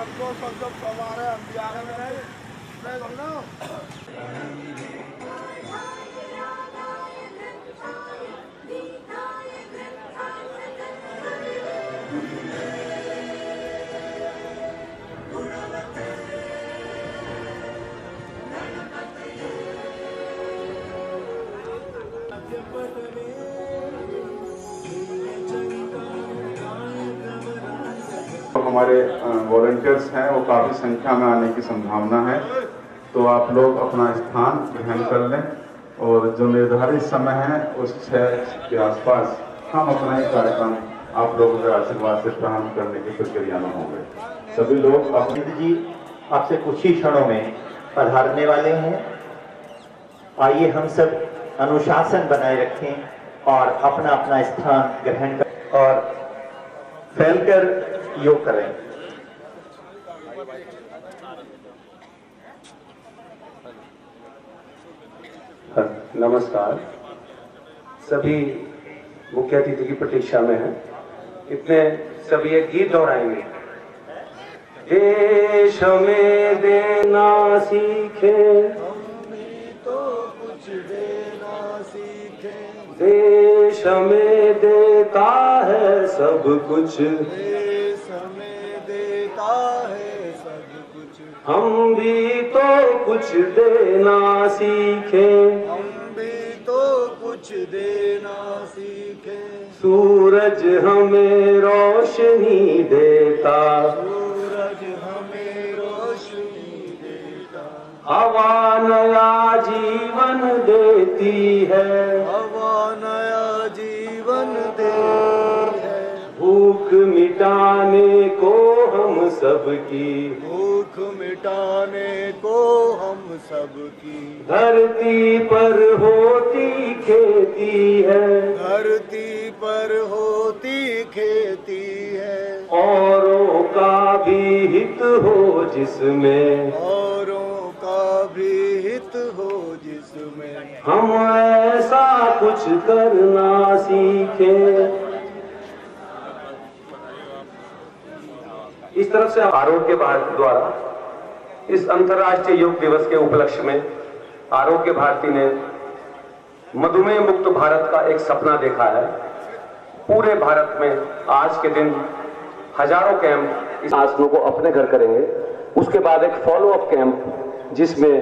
हमको सब हमारे हम भी आगे में नहीं बोलना। हमारे वॉलंटियर्स हैं वो काफ़ी संख्या में आने की संभावना है, तो आप लोग अपना स्थान ग्रहण कर लें और जो निर्धारित समय है उस 6 के आसपास हम अपना ही कार्यक्रम आप लोगों के आशीर्वाद से प्रारंभ करने की प्रक्रिया में होंगे। सभी लोग अपनी जी आपसे कुछ ही क्षणों में पधारने वाले हैं। आइए हम सब अनुशासन बनाए रखें और अपना अपना स्थान ग्रहण करें और फैलकर योग करें। नमस्कार। सभी मुख्य अतिथि की प्रतीक्षा में हैं। इतने सभी एक गीत दोहराएंगे। देश में देना सीखे, तो कुछ देना सीखे, देश में देता है सब कुछ, देश में देता है सब कुछ, हम भी तो कुछ देना सीखे, हम भी तो कुछ देना सीखे। सूरज हमें रोशनी देता, सूरज हमें रोशनी देता, हवा नया जीवन देती है, हवा नया जीवन देती है, भूख मिटाने को हम सबकी, भूख मिटाने को हम सबकी, धरती पर होती खेती है, धरती पर होती खेती है, औरों का भी हित हो जिसमें, औरों का भी हित हो जिसमें, हम ऐसा कुछ करना सीखें। इस तरफ से आरोग्य भारती द्वारा इस अंतर्राष्ट्रीय योग दिवस के उपलक्ष्य में आरोग्य भारती ने मधुमेह मुक्त भारत का एक सपना देखा है। पूरे भारत में आज के दिन हजारों कैंप इस आसनों को अपने घर करेंगे। उसके बाद एक फॉलो अप कैंप जिसमें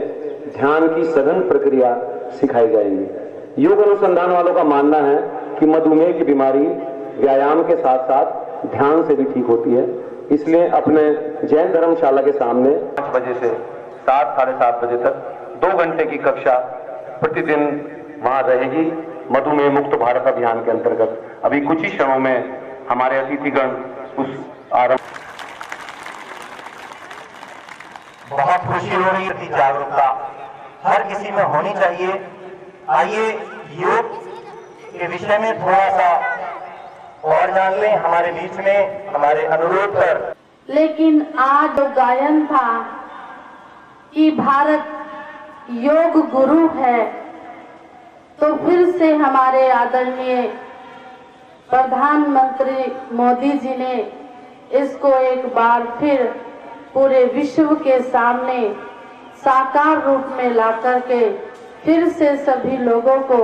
ध्यान की सघन प्रक्रिया सिखाई जाएगी। योग अनुसंधान वालों का मानना है कि मधुमेह की बीमारी व्यायाम के साथ साथ ध्यान से भी ठीक होती है। इसलिए अपने जैन धर्मशाला के सामने 5 बजे से 7 साढ़े 7 बजे तक 2 घंटे की कक्षा प्रतिदिन वहां रहेगी मधुमेह मुक्त भारत अभियान के अंतर्गत। अभी कुछ ही क्षणों में हमारे अतिथिगण उस आरंभ। बहुत खुशी हो रही है। जागरूकता हर किसी में होनी चाहिए। आइए योग के विषय में थोड़ा सा और जान लें हमारे बीच में हमारे अनुरोध पर। लेकिन आज जो गायन था कि भारत योग गुरु है, तो फिर से हमारे आदरणीय प्रधानमंत्री मोदी जी ने इसको एक बार फिर पूरे विश्व के सामने साकार रूप में ला करके फिर से सभी लोगों को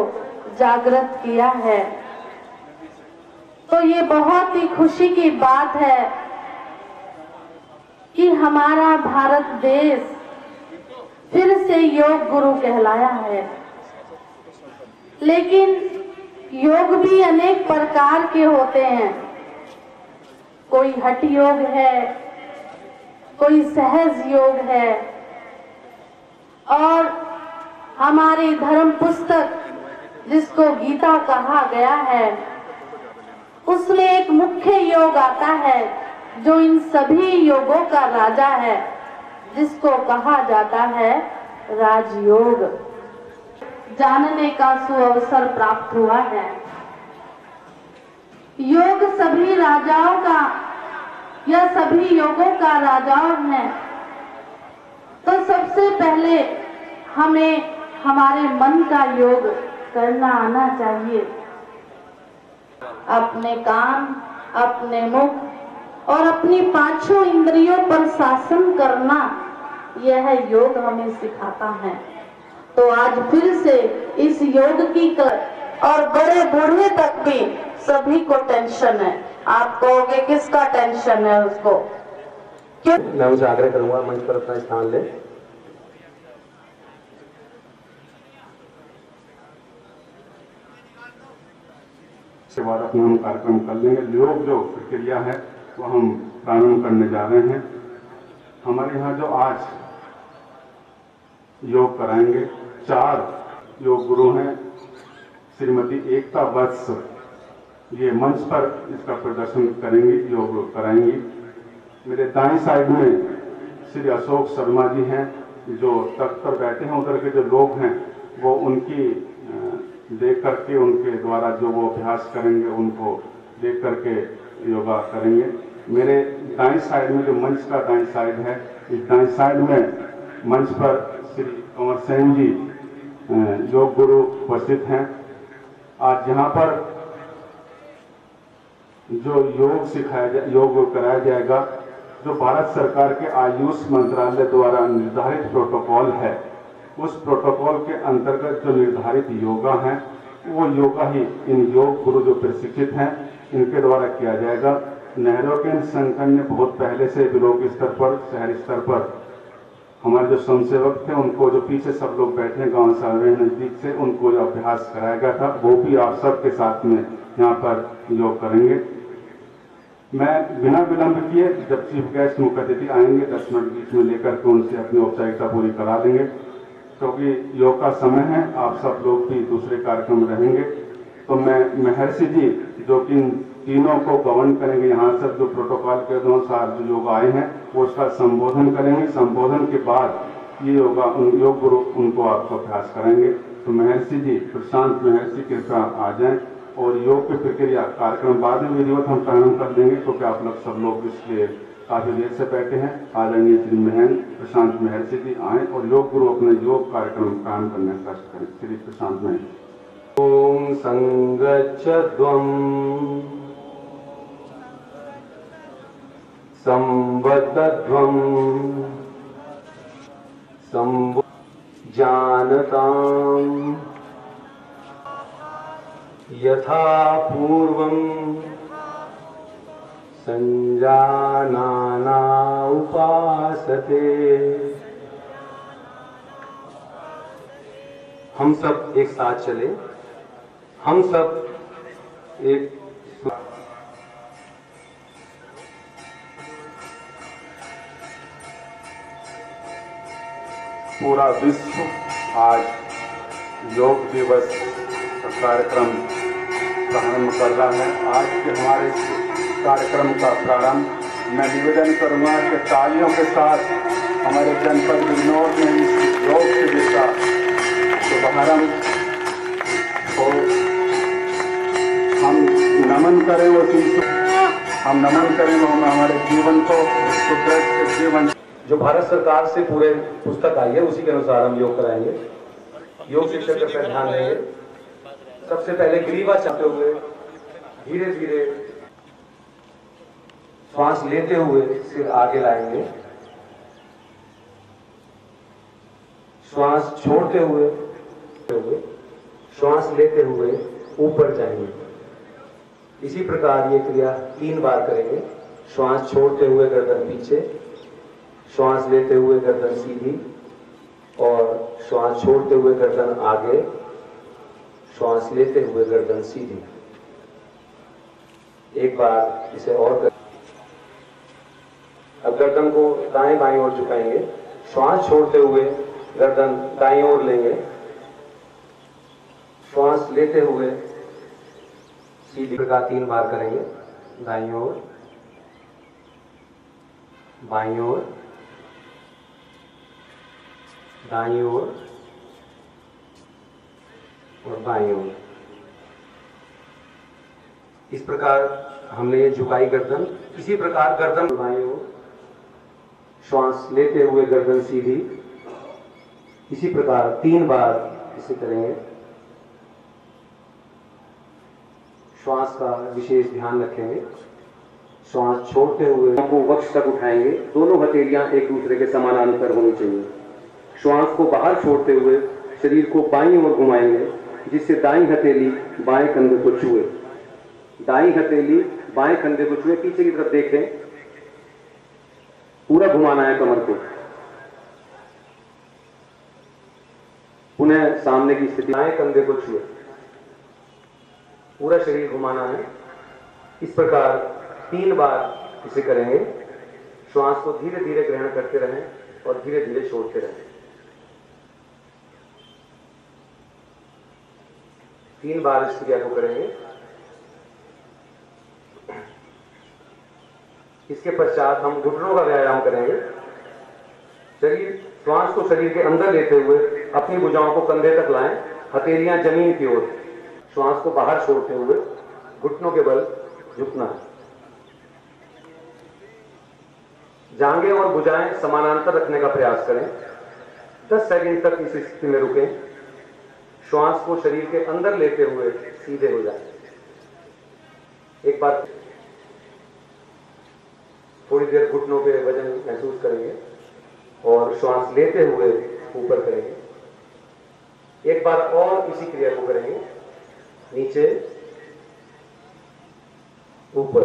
जागृत किया है। तो ये बहुत ही खुशी की बात है कि हमारा भारत देश फिर से योग गुरु कहलाया है। लेकिन योग भी अनेक प्रकार के होते हैं। कोई हठ योग है, कोई सहज योग है, और हमारी धर्म पुस्तक जिसको गीता कहा गया है उसमें एक मुख्य योग आता है जो इन सभी योगों का राजा है, जिसको कहा जाता है राजयोग। जानने का सुअवसर प्राप्त हुआ है। योग सभी राजाओं का या सभी योगों का राजाओं है। तो सबसे पहले हमें हमारे मन का योग करना आना चाहिए। अपने कान, अपने मुख, और अपनी पांचों इंद्रियों पर शासन करना, यह योग हमें सिखाता है। तो आज फिर से इस योग की और बड़े बूढ़े तक भी सभी को टेंशन है। आप कहोगे किसका टेंशन है उसको? क्यों? मैं उनसे आग्रह करूंगा मंच पर अपना स्थान ले। इसके बाद अपना हम कार्यक्रम कर लेंगे। योग जो प्रक्रिया है वो हम प्रारंभ करने जा रहे हैं। हमारे यहाँ जो आज योग कराएंगे 4 योग गुरु हैं। श्रीमती एकता वत्स ये मंच पर इसका प्रदर्शन करेंगी, योग कराएंगी। मेरे दाएं साइड में श्री अशोक शर्मा जी हैं, जो तख्त पर बैठे हैं। उधर के जो लोग हैं वो उनकी देख करके, उनके द्वारा जो वो अभ्यास करेंगे उनको देख करके योगा करेंगे। मेरे दाएं साइड में जो मंच का दाएं साइड है, इस दाएं साइड में मंच पर श्री कंवर सेन जी योग गुरु उपस्थित हैं। आज यहाँ पर जो योग सिखाया योग कराया जाएगा, जो भारत सरकार के आयुष मंत्रालय द्वारा निर्धारित प्रोटोकॉल है, उस प्रोटोकॉल के अंतर्गत जो निर्धारित योगा हैं वो योगा ही इन योग गुरु जो प्रशिक्षित हैं इनके द्वारा किया जाएगा। नेहरू के संगठन ने बहुत पहले से ब्लॉक स्तर पर, शहर स्तर पर हमारे जो स्वयंसेवक थे उनको, जो पीछे सब लोग बैठे हैं गांव सारे नजदीक से, उनको जो अभ्यास कराया गया था वो भी आप सबके साथ में यहाँ पर योग करेंगे। मैं बिना विलंब किए जब चीफ गेस्ट मुख्य अतिथि आएंगे 10 मिनट बीच में लेकर के उनसे अपनी औपचारिकता पूरी करा देंगे, क्योंकि योग का समय है। आप सब लोग भी दूसरे कार्यक्रम रहेंगे। तो मैं महर्षि जी जो कि तीनों को गवर्न करेंगे, यहाँ सब जो प्रोटोकॉल के अनुसार जो योग आए हैं वो उसका संबोधन करेंगे। संबोधन के बाद ये योगा योग गुरु उनको आपको अभ्यास कराएंगे। तो महर्षि जी, प्रशांत महर्षि कृपया आ जाएं और योग की प्रक्रिया कार्यक्रम बाद में विधिवत हम प्रारंभ कर देंगे, क्योंकि आप लोग सब लोग इसलिए काफी देर से बैठे हैं। आदरणीय श्री प्रशांत महर्षि जी आए और योग गुरु अपने योग कार्यक्रम प्रारंभ करने का कष्ट करें। श्री प्रशांत महर्षि। ओम संगच्छध्वम् संवदध्वम् जानताम् यथा पूर्वम् संजानाना उपासते। हम सब एक साथ चले, हम सब एक पूरा विश्व आज योग दिवस का कार्यक्रम प्रारंभ कर रहा है। आज के हमारे कार्यक्रम का प्रारंभ मैं निवेदन करूंगा कि तालियों के साथ हमारे जनपद बिजनौर में इस योग शिविर का शुभारंभ हो। हम नमन करें वो चीज, हम नमन करें वो हमारे जीवन को सुदृढ़ जीवन। जो भारत सरकार से पूरे पुस्तक आई है उसी के अनुसार हम योग कराएंगे। योग शिक्षक का ध्यान देंगे। सबसे पहले ग्रीवा चाहते हुए धीरे धीरे श्वास लेते हुए सिर आगे लाएंगे, श्वास छोड़ते हुए श्वास लेते हुए ऊपर जाएंगे। इसी प्रकार ये क्रिया 3 बार करेंगे। श्वास छोड़ते हुए गर्दन पीछे, श्वास लेते हुए गर्दन सीधी और श्वास छोड़ते हुए गर्दन आगे, श्वास लेते हुए गर्दन सीधी। एक बार इसे और कर। अब गर्दन को दाएं बाएं ओर झुकाएंगे, श्वास छोड़ते हुए गर्दन दाएं ओर लेंगे, श्वास लेते हुए सीधी प्रकार 3 बार करेंगे। दाईं ओर, बाईं ओर, दाईं ओर और बाईं ओर। इस प्रकार हमने ये झुकाई गर्दन। इसी प्रकार गर्दन बाईं ओर, श्वास लेते हुए गर्दन सीधी। इसी प्रकार 3 बार इसे करेंगे। श्वास का विशेष ध्यान रखेंगे। श्वास छोड़ते हुए को वक्ष तक उठाएंगे। दोनों हथेलियां एक दूसरे के समानांतर होनी चाहिए। श्वास को बाहर छोड़ते हुए शरीर को बाईं ओर घुमाएंगे, जिससे दाईं हथेली बाएं कंधे को छुए। दाईं हथेली बाएं कंधे को छुए। पीछे की तरफ देखें, पूरा घुमाना है कमर को। पुनः सामने की स्थिति, दाएं कंधे को छुए, पूरा शरीर घुमाना है। इस प्रकार 3 बार इसे करेंगे। श्वास को धीरे धीरे ग्रहण करते रहें और धीरे धीरे छोड़ते रहें। 3 बार इस क्रिया को करेंगे। इसके पश्चात हम घुटनों का व्यायाम करेंगे। श्वास को शरीर के अंदर लेते हुए अपनी भुजाओं को कंधे तक लाएं, हथेलियां जमीन की ओर। श्वास को बाहर छोड़ते हुए घुटनों के बल झुकना है। जांघें और भुजाएं समानांतर रखने का प्रयास करें। 10 सेकंड तक इस स्थिति में रुकें। श्वास को शरीर के अंदर लेते हुए सीधे हो जाएं। एक बार थोड़ी देर घुटनों पे वजन महसूस करेंगे और श्वास लेते हुए ऊपर करेंगे। एक बार और इसी क्रिया को करेंगे, नीचे ऊपर।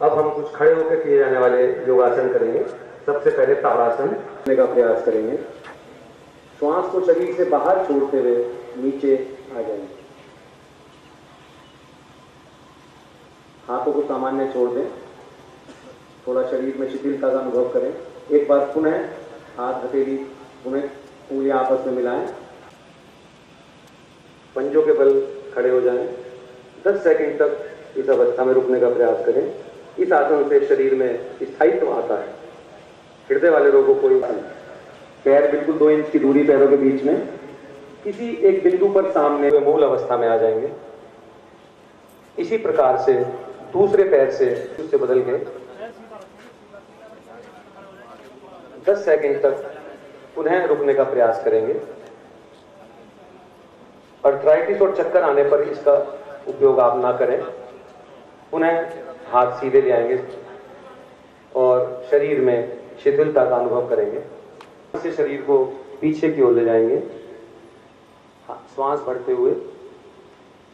अब हम कुछ खड़े होकर किए जाने वाले योगासन करेंगे। सबसे पहले ताड़ासन करने का प्रयास करेंगे। श्वास को शरीर से बाहर छोड़ते हुए नीचे आ जाएंगे। हाथों को सामान्य छोड़ दें। थोड़ा शरीर में शिथिलता का अनुभव करें। एक बार पुनः हाथ हथेली पुनः उंगलियां आपस में मिलाएं। पंजों के बल खड़े हो जाएं। 10 सेकंड तक इस अवस्था में रुकने का प्रयास करें। इस आसन से शरीर में स्थायित्व आता है। हृदय वाले लोगों को कोई पैर बिल्कुल 2 इंच की दूरी पैरों के बीच में किसी एक बिंदु पर सामने मूल अवस्था में आ जाएंगे। इसी प्रकार से दूसरे पैर से उससे बदल के 10 सेकंड तक पुनः रुकने का प्रयास करेंगे। अर्थराइटिस और चक्कर आने पर इसका उपयोग आप ना करें। पुनः हाथ सीधे ले आएंगे और शरीर में शिथिलता का अनुभव करेंगे। इसे शरीर को पीछे की ओर ले जाएंगे। श्वास भरते हुए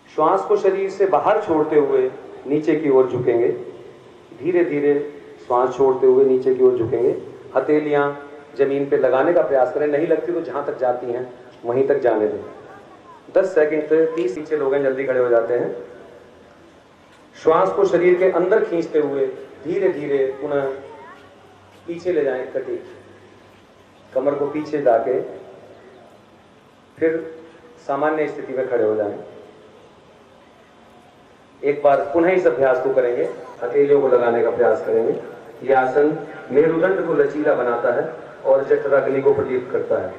श्वास को शरीर से बाहर छोड़ते हुए नीचे की ओर झुकेंगे। धीरे धीरे श्वास छोड़ते हुए नीचे की ओर झुकेंगे। हथेलियां जमीन पे लगाने का प्रयास करें। नहीं लगती तो जहां तक जाती हैं वहीं तक जाने दें। 10 सेकंड से 30 पीछे लोग हैं, जल्दी खड़े हो जाते हैं। श्वास को शरीर के अंदर खींचते हुए धीरे धीरे पुनः पीछे ले जाएं। कटी कमर को पीछे लाके फिर सामान्य स्थिति में खड़े हो जाएं। एक बार पुनः इस अभ्यास को करेंगे। हथेलियों को लगाने का प्रयास करेंगे। यह आसन मेरुदंड को लचीला बनाता है और जठराग्नि को प्रदीप्त करता है।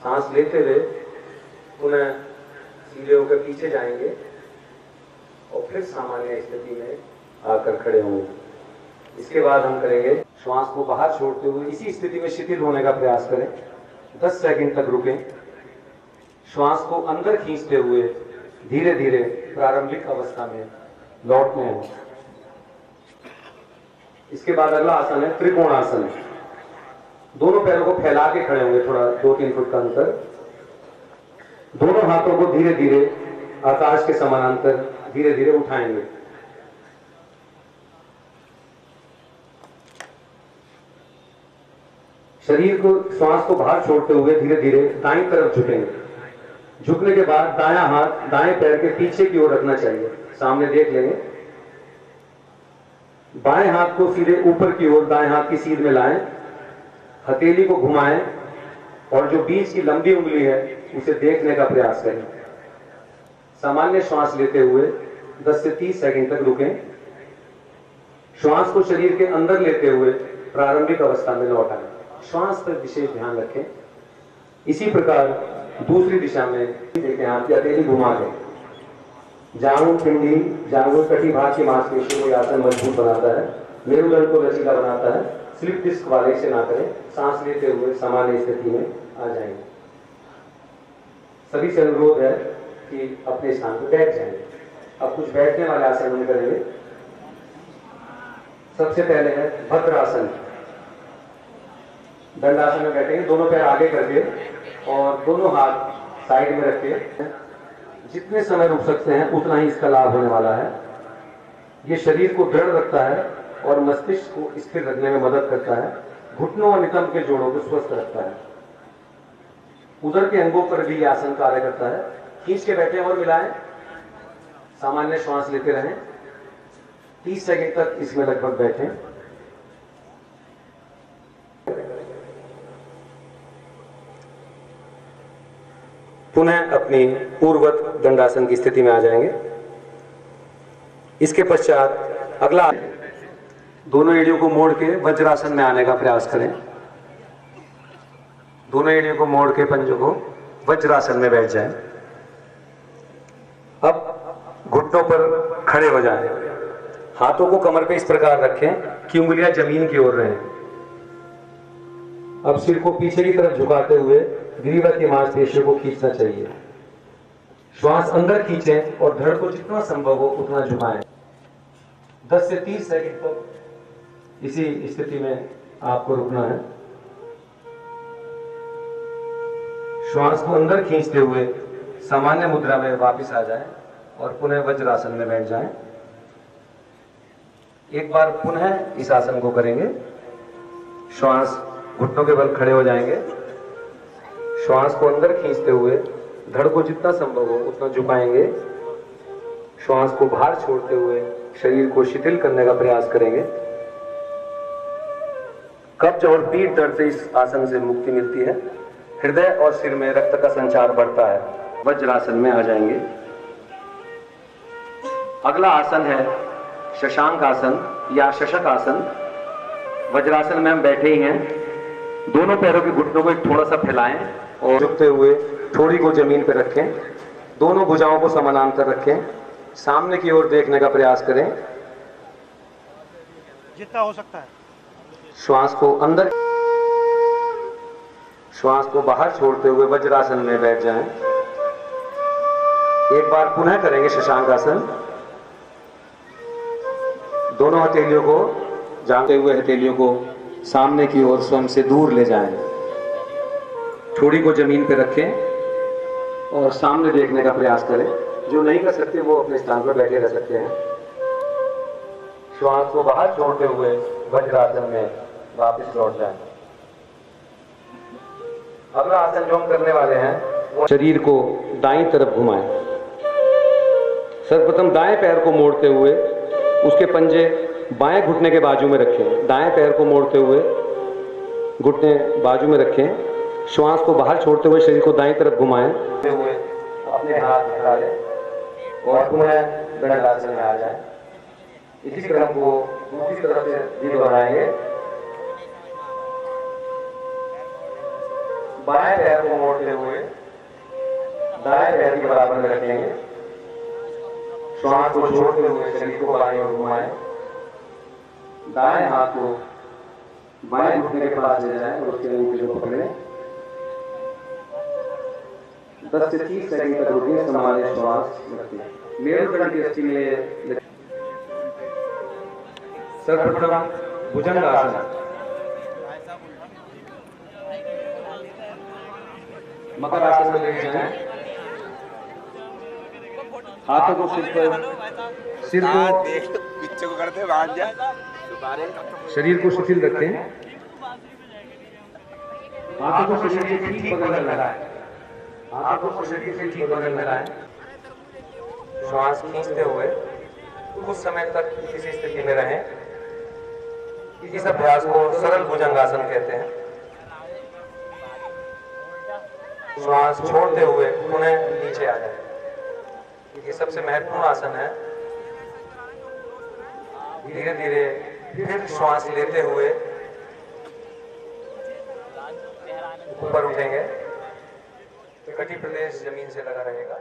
सांस लेते हुए पुनः सीधे होकर पीछे जाएंगे और फिर सामान्य स्थिति में आकर खड़े होंगे। इसके बाद हम करेंगे श्वास को बाहर छोड़ते हुए इसी स्थिति में शिथिल होने का प्रयास करें। 10 सेकंड तक रुकें। श्वास को अंदर खींचते हुए धीरे धीरे प्रारंभिक अवस्था में लौटने हैं। इसके बाद अगला आसन है त्रिकोणासन। दोनों पैरों को फैला के खड़े होंगे, थोड़ा 2-3 फुट का अंतर। दोनों हाथों को धीरे धीरे आकाश के समानांतर धीरे धीरे उठाएंगे। शरीर को श्वास को बाहर छोड़ते हुए धीरे धीरे दाईं तरफ झुकेंगे। झुकने के बाद दायां हाथ दाएं पैर के पीछे की ओर रखना चाहिए। सामने देख लेंगे। बाएं हाथ को सीधे ऊपर की ओर दाएं हाथ की सीध में लाएं। हथेली को घुमाएं और जो बीच की लंबी उंगली है उसे देखने का प्रयास करें। सामान्य श्वास लेते हुए 10 से 30 सेकंड तक रुकें। श्वास को शरीर के अंदर लेते हुए प्रारंभिक अवस्था में लौट आए। श्वास पर विशेष ध्यान रखें। इसी प्रकार दूसरी दिशा में देखें, हाथ की हथेली घुमा दें। जांघों पिंडी जांघों कटी भाग की मांसपेशियों को आसन मजबूत बनाता है, मेरुदंड को लचीला बनाता है। स्लिप डिस्क वाले से ना करें। सांस लेते हुए सामान्य स्थिति में आ जाएंगे। सभी से अनुरोध है कि अपने स्थान पर बैठ जाएंगे। अब कुछ बैठने वाले आसन हम करेंगे। सबसे पहले है भद्रासन। दंडासन में बैठेंगे, दोनों पैर आगे करके और दोनों हाथ साइड में रख के जितने समय रुक सकते हैं उतना ही इसका लाभ होने वाला है। ये शरीर को दृढ़ रखता है और मस्तिष्क को स्थिर रखने में मदद करता है। घुटनों और नितंब के जोड़ों को स्वस्थ रखता है। उदर के अंगों पर भी आसन कार्य करता है। खींच के बैठे और मिलाएं, सामान्य श्वास लेते रहें। 30 सेकंड तक इसमें लगभग बैठें। पुनः अपनी पूर्ववत दंडासन की स्थिति में आ जाएंगे। इसके पश्चात अगला, दोनों एड़ियों को मोड़ के वज्रासन में आने का प्रयास करें। दोनों एड़ियों को मोड़ के पंजों को वज्रासन में बैठ जाएं। अब घुटनों पर खड़े हो जाएं। हाथों को कमर पे इस प्रकार रखें कि उंगलियां जमीन की ओर रहें। अब सिर को पीछे की तरफ झुकाते हुए ग्रीवा की मांसपेशियों को खींचना चाहिए। श्वास अंदर खींचें और धड़ को जितना संभव हो उतना झुकाएं। 10 से 30 सेकंड तक इसी स्थिति में आपको रुकना है। श्वास को अंदर खींचते हुए सामान्य मुद्रा में वापस आ जाएं और पुनः वज्रासन में बैठ जाएं। एक बार पुनः इस आसन को करेंगे। श्वास घुटनों के बल खड़े हो जाएंगे। श्वास को अंदर खींचते हुए धड़ को जितना संभव हो उतना झुकाएंगे। श्वास को बाहर छोड़ते हुए शरीर को शिथिल करने का प्रयास करेंगे। कब्ज और पीठ दर्द से इस आसन से मुक्ति मिलती है। हृदय और सिर में रक्त का संचार बढ़ता है। वज्रासन में आ जाएंगे। अगला आसन है शशांक आसन या शशक आसन। वज्रासन में हम बैठे ही हैं। दोनों पैरों के घुटनों को थोड़ा सा फैलाएं और झुकते हुए थोड़ी को जमीन पर रखें। दोनों भुजाओं को समानांतर रखें। सामने की ओर देखने का प्रयास करें जितना हो सकता है। श्वास को अंदर, श्वास को बाहर छोड़ते हुए वज्रासन में बैठ जाएं। एक बार पुनः करेंगे शशांक आसन। दोनों हथेलियों को, जाते हुए हथेलियों को सामने की ओर स्वयं से दूर ले जाएं। थोड़ी को जमीन पर रखें और सामने देखने का प्रयास करें। जो नहीं कर सकते वो अपने स्थान पर बैठे रह सकते हैं। श्वास को बाहर छोड़ते हुए वज्रासन में वापस लौट जाएं। अगला आसन जो हम करने वाले हैं वो शरीर को दाईं तरफ घुमाएं। सर्वप्रथम दाएं पैर को मोड़ते हुए उसके पंजे बाएं घुटने के बाजू में रखें। दाएं पैर को मोड़ते हुए घुटने बाजू में रखें। श्वास को बाहर छोड़ते हुए शरीर को दाईं तरफ घुमाएं। हुए अपने हाथ हटा लें और पुनः दंडासन में आ जाएं। इसी क्रम को दूसरी तरफ से भी दोहराएंगे। बाएं पैर को मोड़ते हुए दाएं पैर के बराबर में रखेंगे। श्वास को छोड़ते हुए शरीर को बाएं ओर घुमाएं। दाएं हाथ को बाएं घुटने के पास ले जाएं और उसके ऊपर को पकड़ें। 10 से 30 सेकंड तक रुकें। सामान्य श्वास रखें। मेरुदंड की स्थिति में सर्वप्रथम भुजंग आसन। मकर आसन में लेट जाएं। हाथों को सिर को पीछे को करते बांध जा। शरीर को शिथिल रखें। हाथों को शरीर के ठीक बगल में लगाएं। हाथों को शरीर के ठीक बगल में लगाएं। श्वास खींचते हुए कुछ समय तक इसी स्थिति में रहें। इस अभ्यास को सरल भुजंगासन कहते हैं। श्वास छोड़ते हुए पुनः नीचे आ जाए। ये सबसे महत्वपूर्ण आसन है। धीरे धीरे फिर श्वास लेते हुए ऊपर उठेंगे। कटी प्रदेश जमीन से लगा रहेगा।